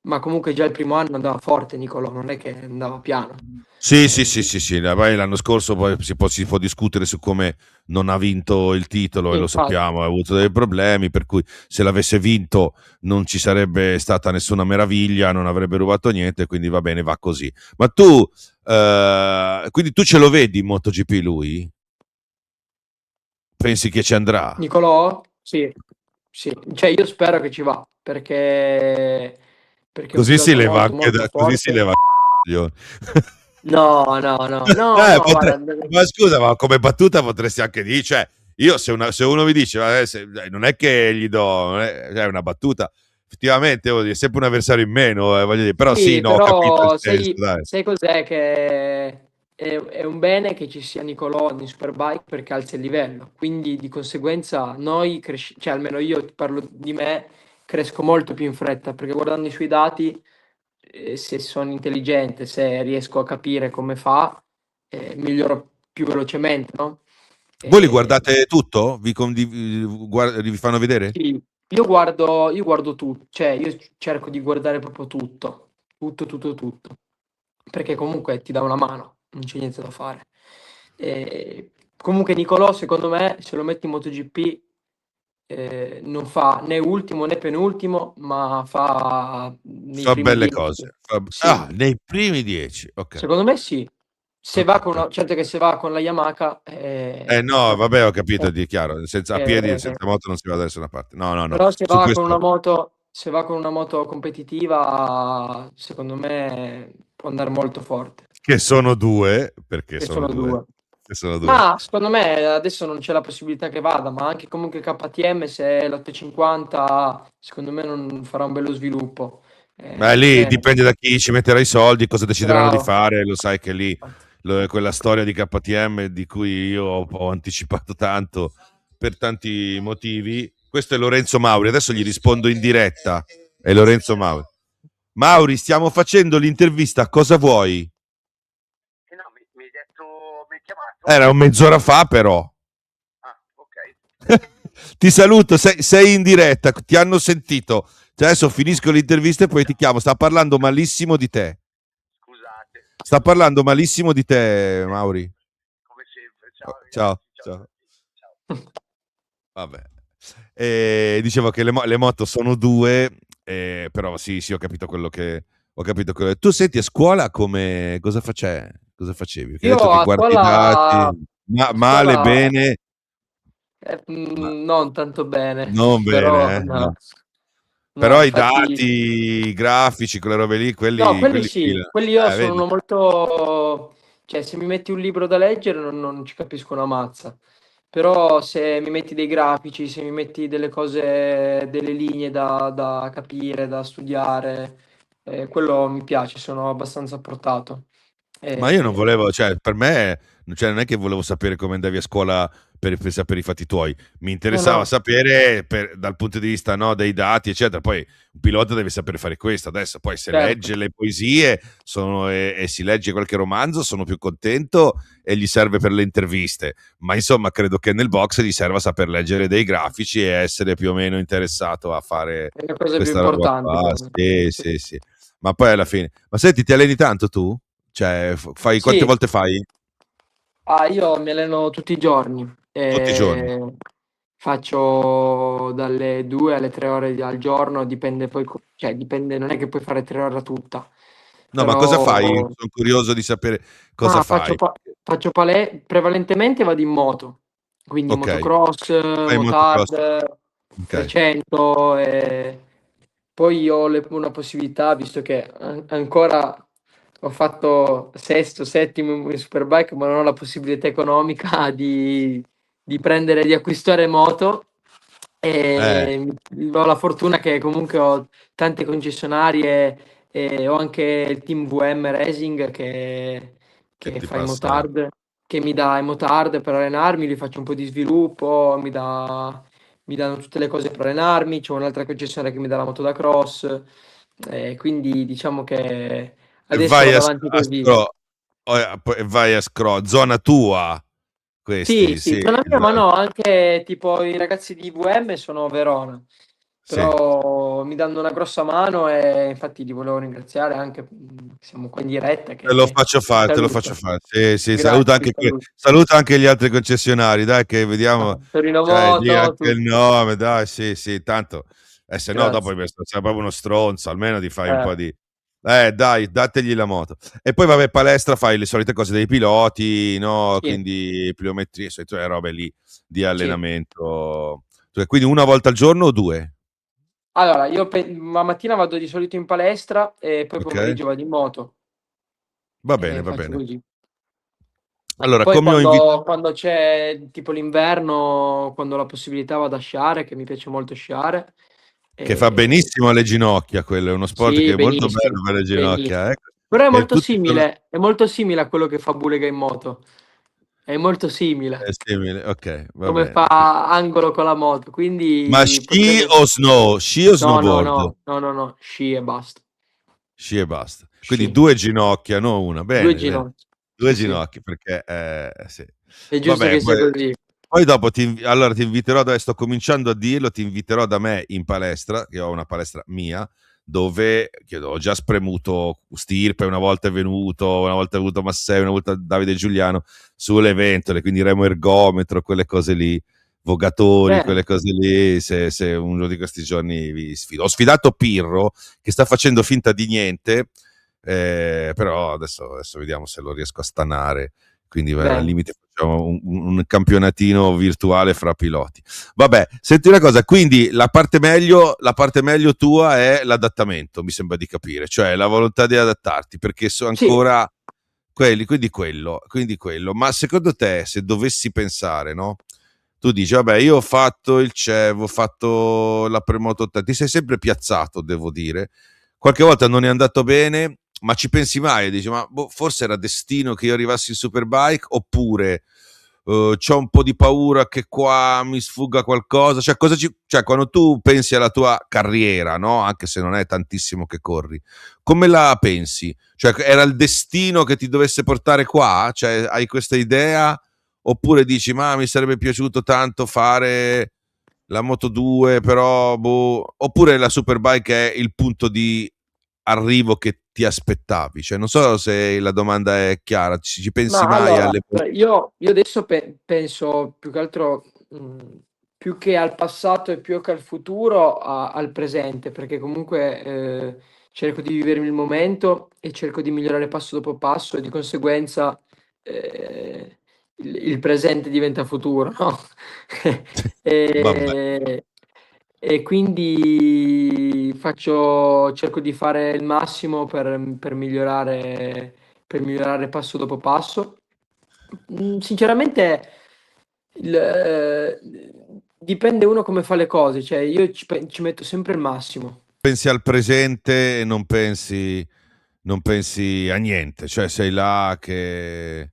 Ma comunque già il primo anno andava forte Nicolò, non è che andava piano. Sì, sì, sì, sì, sì. Poi l'anno scorso poi si può discutere su come non ha vinto il titolo e lo Infatti, sappiamo, ha avuto dei problemi, per cui se l'avesse vinto non ci sarebbe stata nessuna meraviglia, non avrebbe rubato niente, quindi va bene, va così. Ma tu, quindi tu ce lo vedi in MotoGP lui? Pensi che ci andrà? Nicolò? Sì, sì, cioè io spero che ci va, perché è un Così si pilota leva molto anche molto così si forte. leva No, no, no, no, no, Potre- guarda, ma scusa, ma come battuta potresti anche dire, cioè, io se uno mi dice, non è che gli do, non è una battuta, effettivamente vuol dire, è sempre un avversario in meno, voglio dire, però sì, sì, no, ho capito il però senso, sai, dai. sai cos'è? Che è un bene che ci sia Nicolò in Superbike perché alza il livello, quindi di conseguenza noi, cioè almeno io ti parlo di me, cresco molto più in fretta perché guardando i suoi dati, se sono intelligente, se riesco a capire come fa, miglioro più velocemente, no? Voi li Eh, guardate tutto? Vi fanno vedere? sì, io guardo tutto, cioè io cerco di guardare proprio tutto, tutto, tutto, tutto, perché comunque ti dà una mano, non c'è niente da fare. Comunque Nicolò, secondo me, se lo metti in MotoGP, non fa né ultimo né penultimo, ma fa nei Fa primi belle 10. cose. Sì, Nei primi 10, ok. secondo me sì. Se va con Ok. certo che se va con la Yamaha, No, vabbè, ho capito, eh, di chiaro, a piedi, eh, senza moto non si va da nessuna parte. No, no, no, però se su va con una questo... moto, se va con una moto competitiva, secondo me può andare molto forte, Che sono due, perché che sono sono due, due. che sono due. Ma secondo me adesso non c'è la possibilità che vada, ma anche comunque KTM se è l'850, secondo me non farà un bello sviluppo. Beh, Per lì me, dipende da chi ci metterà i soldi, cosa decideranno di bravo. fare, lo sai che lì quella storia di KTM di cui io ho anticipato tanto per tanti motivi. Questo è Lorenzo Mauri, adesso gli rispondo in diretta. È Lorenzo Mauri. Mauri, stiamo facendo l'intervista, cosa vuoi? No, mi hai detto, mi hai chiamato? Era un mezz'ora fa però. Ah, ok. Ti saluto, sei in diretta, ti hanno sentito. Adesso finisco l'intervista e poi ti chiamo. Sta parlando malissimo di te. Scusate, Sta parlando malissimo di te, Mauri. come sempre. Ciao Ciao, ragazzi, ciao a ciao. tutti. Ciao. Vabbè. Dicevo che le moto sono due, però sì, sì, ho capito quello che... Ho capito quello. Tu senti a scuola come... Cosa facevi? Perché hai Io detto che a guardi i dati, a male, scuola bene, ma non tanto bene, non però bene, no, no. no, Però i infatti. dati i grafici, quelle robe lì, No, quelli quelli sì, fila. quelli io sono Vedi. uno molto... cioè se mi metti un libro da leggere non ci capisco una mazza, però se mi metti dei grafici, se mi metti delle cose, delle linee da capire, da studiare, quello mi piace, sono abbastanza portato. Ma io non Eh, volevo, cioè, per me cioè non è che volevo sapere come andavi a scuola per sapere i fatti tuoi, mi No, interessava no, sapere dal punto di vista, no, dei dati, eccetera. Poi un pilota deve sapere fare questo. Adesso, poi, se certo. legge le poesie e si legge qualche romanzo, sono più contento e gli serve per le interviste. Ma insomma, credo che nel box gli serva saper leggere dei grafici e essere più o meno interessato a fare È la cosa più questa roba importante qua. per me. Sì, Sì. sì, sì. Ma poi alla fine, ma senti, ti alleni tanto tu? Cioè, quante Sì. volte fai? Io mi alleno tutti i giorni, Tutti i giorni. faccio dalle 2 alle 3 ore al giorno, dipende poi, cioè dipende, non è che puoi fare 3 ore a tutta, No, ma cosa fai? però Sono curioso di sapere cosa faccio, fai. prevalentemente vado in moto, quindi Ok, motocross, fai motocross. motard, Ok. 300, poi ho una possibilità, visto che ancora ho fatto sesto, settimo in Superbike, ma non ho la possibilità economica di prendere, di acquistare moto. Eh, E ho la fortuna che comunque ho tante concessionarie e ho anche il team VM Racing che che ti fa i passa. motard, che mi dà i motard per allenarmi, li faccio un po' di sviluppo, mi danno tutte le cose per allenarmi, c'è un'altra concessionaria che mi dà la moto da cross, quindi diciamo che E adesso vai vado a, avanti a così. Scro, e vai a Scro, zona tua, Sì, questi, sì, sì, zona mia, ma esatto. no, anche tipo i ragazzi di VM sono a Verona, Sì. però mi danno una grossa mano e infatti li volevo ringraziare anche, siamo qua in diretta, Te lo che faccio fare, te lo faccio saluto. fare. Sì, sì, Grazie, ti saluto. saluta anche gli altri concessionari, dai, che vediamo. Torino Cioè, di Moto, anche il tutti. nome, dai, sì, sì, tanto. Se no, dopo Grazie. sei proprio uno stronzo, almeno ti fai un Eh, po' di. Dai, dategli la moto. E poi, vabbè, palestra, fai le solite cose dei piloti, no? sì, Quindi pliometria, solite robe lì di sì. allenamento. Cioè, quindi una volta al giorno o due? Allora, io la mattina vado di solito in palestra e poi Ok? pomeriggio vado in moto Va bene, e va faccio bene. così. Allora, Poi come ho invitato. quando c'è tipo l'inverno, quando ho la possibilità vado a sciare, che mi piace molto sciare. Che fa E benissimo alle ginocchia, quello è uno sport che sì, è molto benissimo, bello per le ginocchia, benissimo. ecco. Però E tutti sono è molto simile a quello che fa Bulega in moto. È molto è simile, simile, ok, va come bene. fa Angolo con la moto, Ma quindi sci potrebbe. o snow? Sci o No, no, snowboard? no, no, no, no, sci e basta. Sci e basta. Quindi Sci, due ginocchia, non una. due Bene, bene. ginocchia. Due Sì, sì, ginocchia, perché sì. è giusto Vabbè, che sia poi, così. poi dopo allora ti inviterò, adesso sto cominciando a dirlo, ti inviterò da me in palestra, che ho una palestra mia, dove ho già spremuto Stirpe, una volta è venuto, una volta è venuto Massei, una volta Davide Giuliano, sulle ventole, quindi remo ergometro, quelle cose lì, vogatori, Bene, quelle cose lì, se uno di questi giorni vi sfido. Ho sfidato Pirro, che sta facendo finta di niente, però adesso vediamo se lo riesco a stanare, quindi al bene. limite facciamo un campionatino virtuale fra piloti. Vabbè, senti una cosa, quindi la parte meglio tua è l'adattamento, mi sembra di capire, cioè la volontà di adattarti, perché so Sì, ancora quelli, quindi quello. Ma secondo te, se dovessi pensare, no? Tu dici, vabbè, io ho fatto il CEV, ho fatto la Premoto 80, ti sei sempre piazzato, devo dire. Qualche volta non è andato bene, ma ci pensi mai? E dici, ma boh, forse era destino che io arrivassi in Superbike, oppure c'ho un po' di paura che qua mi sfugga qualcosa. Cioè, cioè, quando tu pensi alla tua carriera, no? Anche se non è tantissimo che corri, come la pensi? Cioè, era il destino che ti dovesse portare qua? Cioè, hai questa idea? Oppure dici, ma mi sarebbe piaciuto tanto fare la Moto 2, però boh. Oppure la Superbike è il punto di arrivo che ti aspettavi? Cioè, non so se la domanda è chiara, ci pensi ma mai allora, alle. io adesso penso più che altro, più che al passato e più che al futuro, al presente, perché comunque cerco di vivermi il momento e cerco di migliorare passo dopo passo e di conseguenza eh, il presente diventa futuro, no? Vabbè, E, e quindi cerco di fare il massimo per migliorare passo dopo passo. Sinceramente, il- eh, dipende uno come fa le cose, cioè io ci metto sempre il massimo. pensi al presente e non pensi a niente, cioè sei là che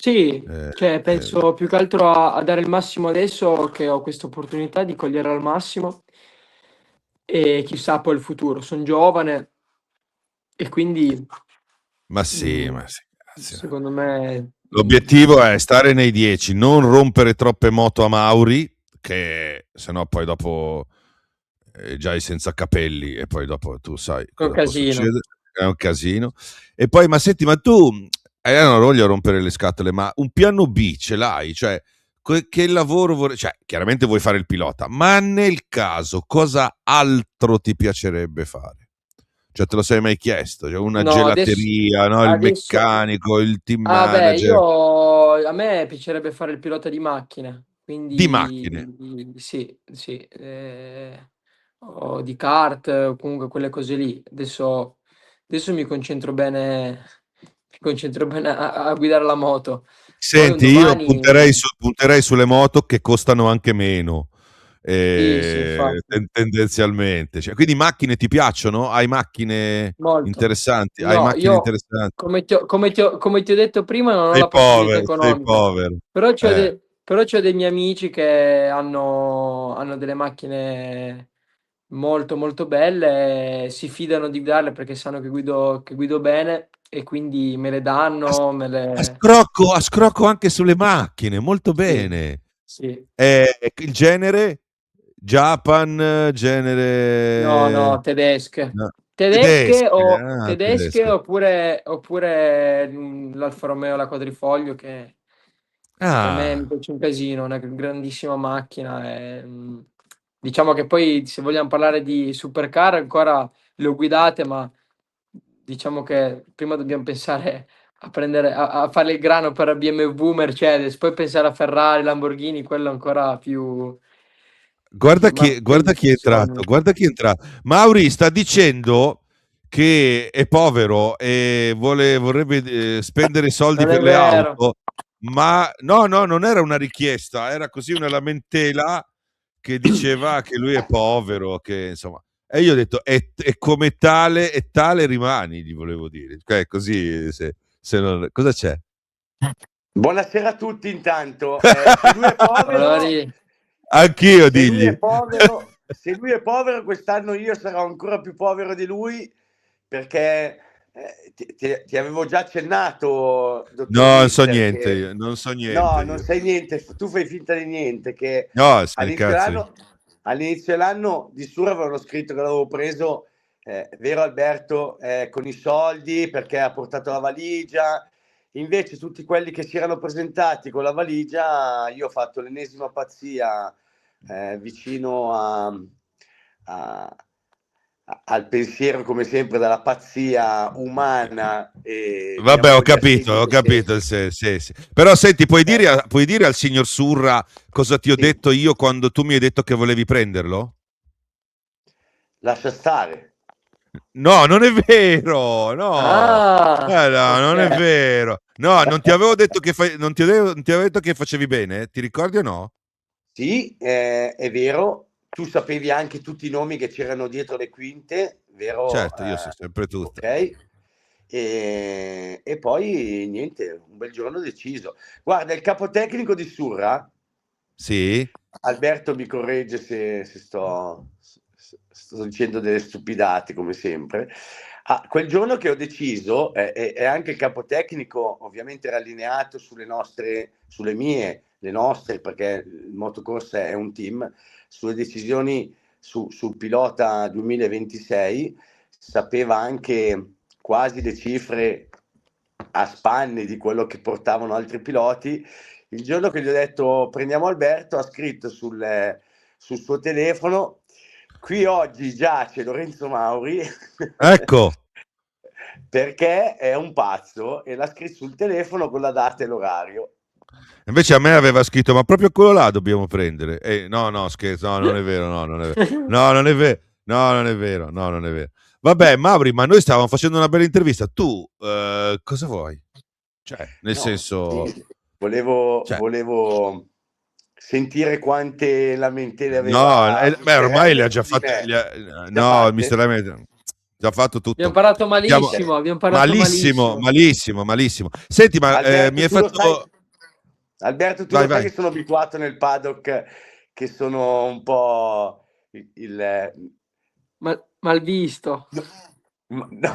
Sì, Eh, cioè eh, penso più che altro a dare il massimo adesso che ho questa opportunità di cogliere al massimo e chissà poi il futuro. Sono giovane e quindi ma sì, mm, ma sì, grazie. secondo me L'obiettivo è stare nei 10, non rompere troppe moto a Mauri, che sennò poi dopo già hai senza capelli e poi dopo tu sai è un cosa può casino. succedere, è un casino. E poi, ma senti, ma tu non voglio rompere le scatole, ma un piano B ce l'hai? Cioè, che lavoro vorrei... Cioè, chiaramente vuoi fare il pilota, ma nel caso cosa altro ti piacerebbe fare? Cioè, te lo sei mai chiesto? Cioè, una No, adesso, gelateria, no? Il adesso meccanico, il team ah beh, manager a me piacerebbe fare il pilota di macchine, di macchine. quindi sì, sì, o di kart, o comunque quelle cose lì. Adesso mi concentro bene a guidare la moto. Poi un Senti, io domani, punterei sulle moto che costano anche meno, sì, sì, infatti, tendenzialmente. Cioè, quindi macchine ti piacciono? Hai macchine molto. interessanti? Hai No, macchine io interessanti? come ti ho detto prima non ho Sei la possibilità povero, sei economica, povero. però c'ho dei miei amici che hanno delle macchine molto molto belle, e si fidano di guidarle perché sanno che guido bene e quindi me le A, danno, a scrocco anche sulle macchine, molto sì, bene. sì. Il genere? Japan, No, no, genere... tedesche. No. Tedesche Tedesche, o tedesche tedesche. oppure l'Alfa Romeo, la quadrifoglio che a me mi Ah, piace un casino, una grandissima macchina. Diciamo che poi se vogliamo parlare di supercar ancora le ho guidate, ma diciamo che prima dobbiamo pensare a fare il grano per BMW, Mercedes, poi pensare a Ferrari, Lamborghini, quello ancora ma più guarda chi è entrato, sogni. guarda chi è entrato. Mauri sta dicendo che è povero e vorrebbe spendere soldi Non è per le vero. auto, ma no, no, non era una richiesta, era così una lamentela che diceva che lui è povero, che insomma. E io ho detto, e come tale, e tale rimani, gli volevo dire. Così, se non, cosa c'è? Buonasera a tutti intanto. Se lui è Allora, povero, Anch'io, se lui è digli. povero, se lui è povero, quest'anno io sarò ancora più povero di lui perché ti avevo già accennato, dottor No, non so Mister, niente, che non so no, niente non io. sai niente, tu fai finta di niente, che No, sono i all'inizio cazzi. dell'anno, all'inizio dell'anno di Sura avevano scritto che l'avevo preso, vero Alberto, con i soldi perché ha portato la valigia. Invece tutti quelli che si erano presentati con la valigia, io ho fatto l'ennesima pazzia vicino a- al pensiero, come sempre, della pazzia umana e di Vabbè, amore di assenti ho me capito. stesso. Sì. Però senti, Eh, puoi dire al signor Surra cosa ti ho sì, detto io quando tu mi hai detto che volevi prenderlo? lascia stare. No, non è vero, no. ah, No, ok. non è vero. No, non ti avevo detto che non ti avevo detto che facevi bene? Ti ricordi o no? Sì, è vero, tu sapevi anche tutti i nomi che c'erano dietro le quinte, vero? Certo, io so sempre tutto. Ok. E poi niente, un bel giorno deciso. Guarda, il capotecnico di Surra, Sì? Alberto mi corregge se sto dicendo delle stupidate come sempre. Ah, quel giorno che ho deciso, e anche il capotecnico ovviamente era allineato sulle mie, le nostre, perché il motocorsa è un team, sulle decisioni sul pilota 2026, sapeva anche quasi le cifre a spanne di quello che portavano altri piloti. Il giorno che gli ho detto prendiamo Alberto, ha scritto sul suo telefono: qui oggi giace Lorenzo Mauri Ecco. perché è un pazzo, e l'ha scritto sul telefono con la data e l'orario. Invece a me aveva scritto, ma proprio quello là dobbiamo prendere. No, no, scherzo, no, non è vero, no, non è vero. No, non è vero. No, non è vero, no, non è vero. Vabbè, Mauri, ma noi stavamo facendo una bella intervista. Tu cosa vuoi? Cioè, nel No, senso, volevo, cioè, volevo sentire quante lamentele no, aveva beh, Mister ormai le ha Helmet già su di fatte. me. Le ha No, fatte? Mister Emmett, già fatto tutto. Abbiamo parlato Siamo- malissimo, abbiamo parlato malissimo, malissimo. malissimo. Senti, ma Alberto, mi hai tu lo fatto... sai, Alberto, tu Vai, lo sai vai. che sono abituato nel paddock, che sono un po' Mal visto. No.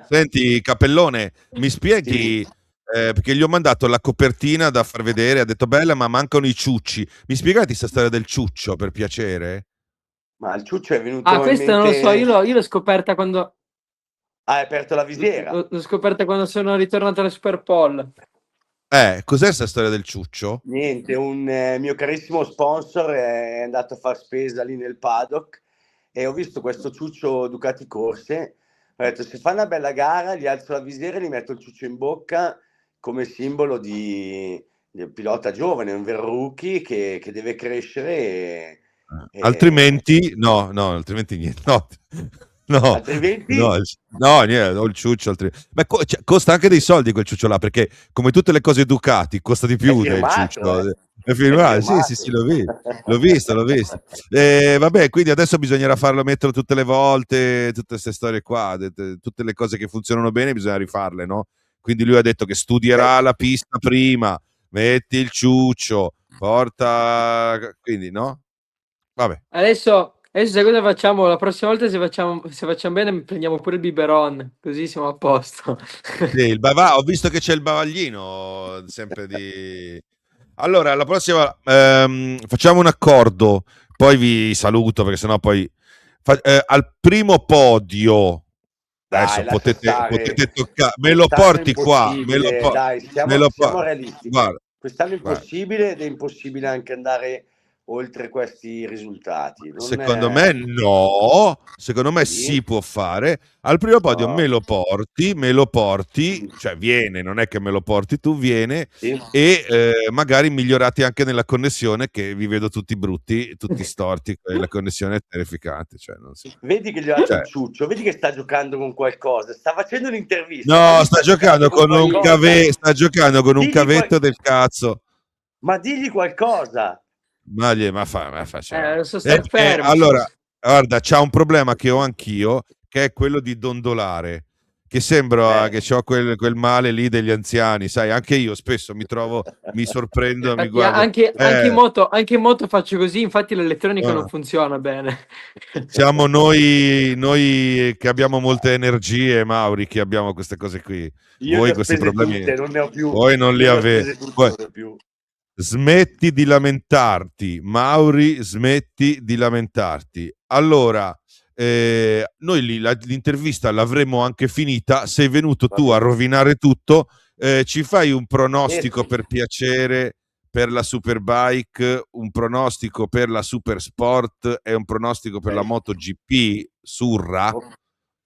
Senti, Capellone, mi spieghi, Sì. perché gli ho mandato la copertina da far vedere, ha detto bella, ma mancano i ciucci. Mi spiegati questa storia del ciuccio, per piacere? Ma il ciuccio è venuto Ah, in questa non lo so, mente... io l'ho scoperta quando hai aperto la visiera. l'ho scoperta quando sono ritornato alle Super Bowl. Cos'è questa storia del ciuccio? Niente, un mio carissimo sponsor è andato a far spesa lì nel paddock e ho visto questo ciuccio Ducati Corse. Ho detto, se fa una bella gara, gli alzo la visiera e gli metto il ciuccio in bocca come simbolo di pilota giovane, un vero rookie che deve crescere Altrimenti, no, altrimenti niente. No, altrimenti niente, ho il ciuccio. Ma costa anche dei soldi quel ciuccio là, perché come tutte le cose Ducati, costa di è più del firmato, ciuccio. È È firmato, sì, firmato. sì, l'ho visto, l'ho visto. Vabbè, quindi adesso bisognerà farlo mettere tutte le volte, tutte queste storie qua, tutte le cose che funzionano bene bisogna rifarle, no? Quindi lui ha detto che studierà la pista prima, metti il ciuccio, porta... Quindi, no? Vabbè. Adesso sai cosa facciamo? La prossima volta se facciamo bene prendiamo pure il biberon, così siamo a posto. Sì, ho visto che c'è il bavaglino, sempre di... Allora, la prossima facciamo un accordo, poi vi saluto perché sennò poi... al primo podio, Dai, adesso lascia potete stare. toccare, me lo Quest'anno è porti qua, impossibile, dai, me lo siamo realisti. guarda, Quest'anno è guarda. impossibile ed è impossibile anche andare oltre questi risultati. Non Secondo me no, secondo me Sì. si può fare. Al primo podio No. me lo porti, cioè viene, non è che me lo porti tu, viene Sì. e magari migliorati anche nella connessione, che vi vedo tutti brutti, tutti storti, la connessione è terrificante, cioè non so. Vedi che gli ho dato Cioè, il ciuccio, vedi che sta giocando con qualcosa, sta facendo un'intervista. no, ma sta giocando con un qualcosa. sta giocando con un Digli cavetto del cazzo. Ma digli qualcosa. Ma faceva. Non so star fermo. Allora, guarda, c'ha un problema che ho anch'io, che è quello di dondolare, che sembra che ho quel male lì degli anziani, sai, anche io spesso mi sorprendo, mi Infatti, guardo. anche in moto faccio così, infatti l'elettronica non funziona bene. Siamo noi che abbiamo molte energie, Mauri, che abbiamo queste cose qui. Io Voi le ho questi spese problemi, tutte, non ne ho più. voi non li Io le ho avete. spese tutte, non ne ho più. Smetti di lamentarti, Mauri, smetti di lamentarti. Allora, noi l'intervista l'avremmo anche finita. Sei venuto tu a rovinare tutto. Ci fai un pronostico per piacere per la Superbike, un pronostico per la Supersport e un pronostico per la MotoGP Surra?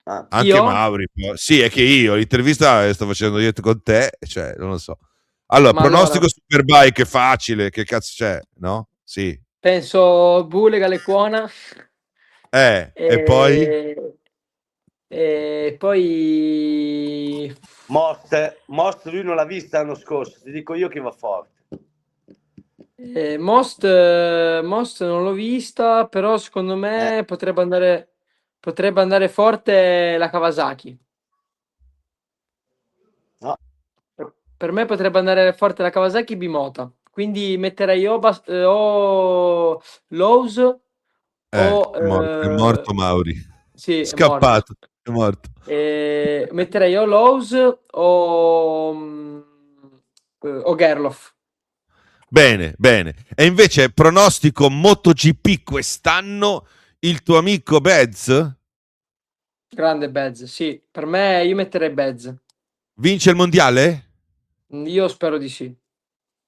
Anche Io? Mauri. Sì, è che io l'intervista sto facendo io con te, cioè, non lo so. Allora, pronostico Superbike è facile, che cazzo c'è, no? Sì. Penso Bulega Lecuona. E poi? E poi Most lui non l'ha vista l'anno scorso, ti dico io che va forte. Most non l'ho vista, però secondo me potrebbe andare forte la Kawasaki. No. Per me potrebbe andare forte la Kawasaki Bimota. Quindi metterei o Lowe's o È morto Mauri. sì, è Scappato, è morto. metterei o Lowe's o Gerloff. Bene. E invece pronostico MotoGP quest'anno, il tuo amico Bez? Grande Bez, sì. Per me io metterei Bez. Vince il mondiale? Io spero di sì.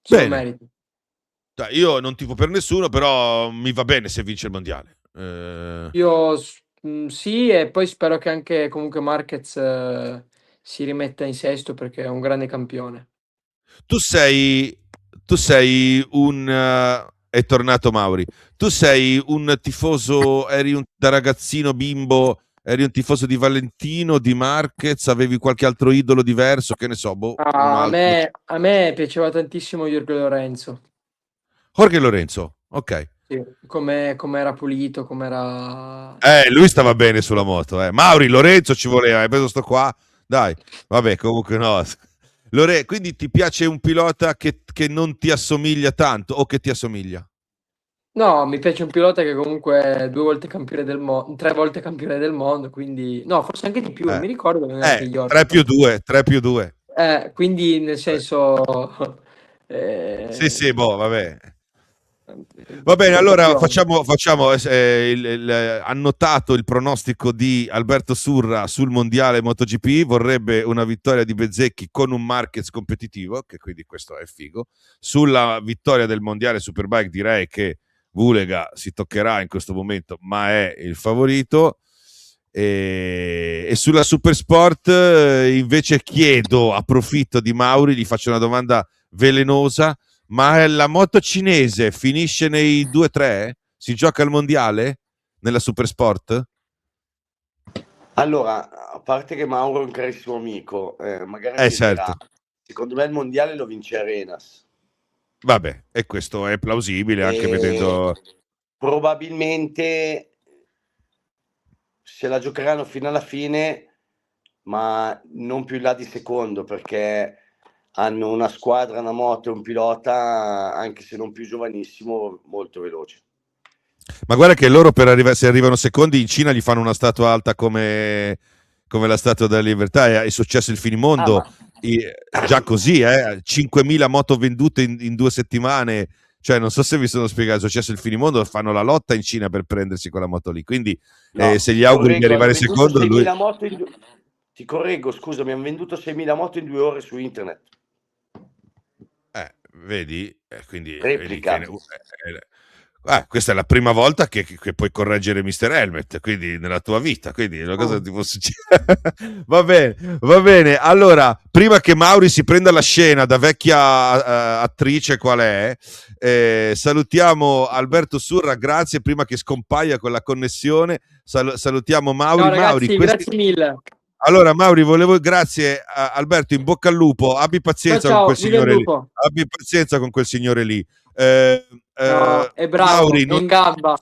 Se lo Bene. merita. Io non tifo per nessuno, però mi va bene se vince il mondiale. Io sì, e poi spero che anche comunque Marquez si rimetta in sesto perché è un grande campione. Tu sei un... è tornato Mauri. Tu sei un tifoso, da ragazzino bimbo, eri un tifoso di Valentino, di Marquez, avevi qualche altro idolo diverso, che ne so, A me piaceva tantissimo Jorge Lorenzo. Jorge Lorenzo, ok. Sì, come era pulito, come era... Lui stava bene sulla moto. Mauri, Lorenzo ci voleva, hai preso sto qua? Dai, vabbè, comunque no. Quindi ti piace un pilota che non ti assomiglia tanto o che ti assomiglia? No, mi piace un pilota che comunque è 2 volte campione del mondo, 3 volte campione del mondo, quindi... No, forse anche di più, non mi ricordo neanche gli 3 orti. più 2, 3 più 2. Quindi nel senso... Sì, eh, sì, boh, vabbè. Va un bene, po' allora copione. facciamo annotato il pronostico di Alberto Surra sul mondiale MotoGP, vorrebbe una vittoria di Bezzecchi con un Marquez competitivo, che quindi questo è figo. Sulla vittoria del mondiale Superbike direi che Vulega si toccherà in questo momento, ma è il favorito. E sulla Supersport invece approfitto di Mauri, gli faccio una domanda velenosa. Ma la moto cinese finisce nei 2-3? Si gioca al mondiale nella Supersport? Allora, a parte che Mauro è un carissimo amico, magari mi dirà, Certo. secondo me il mondiale lo vince Arenas. Vabbè, e questo è plausibile anche E vedendo... probabilmente se la giocheranno fino alla fine, ma non più in là di secondo, perché hanno una squadra, una moto e un pilota, anche se non più giovanissimo, molto veloce. Ma guarda che loro se arrivano secondi in Cina gli fanno una statua alta come la Statua della Libertà. È successo il finimondo già così, 5.000 moto vendute in 2 settimane. Cioè, non so se vi sono spiegato, è successo il finimondo, fanno la lotta in Cina per prendersi quella moto lì. Quindi No, se gli ti auguri di correggo, hanno arrivare venduto secondo, lui... 6.000 moto ti correggo, scusami, hanno venduto 6.000 moto in 2 ore su internet. Vedi? Quindi vedi Replica. questa è la prima volta che puoi correggere Mr. Helmet, quindi nella tua vita, quindi una cosa ti può succedere. Va bene. Allora, prima che Mauri si prenda la scena da vecchia attrice qual è, salutiamo Alberto Surra, grazie, prima che scompaia con la connessione, salutiamo Mauri. Ciao ragazzi, grazie mille. Allora, Mauri, grazie a Alberto, in bocca al lupo, abbi pazienza con Ciao, quel viva il signore lì. lupo. Abbi pazienza con quel signore lì. No, è bravo, Mauri, è in gamba.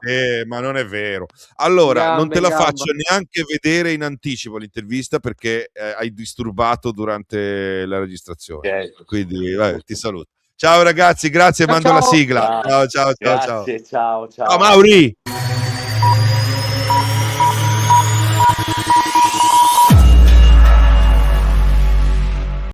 ma non è vero. In Allora, non gamba, te in la gamba. faccio neanche vedere in anticipo l'intervista perché hai disturbato durante la registrazione. Okay. Quindi, ti saluto. Ciao ragazzi, grazie, Ciao mando la ciao. sigla. Ciao. Grazie, ciao. Ciao Mauri!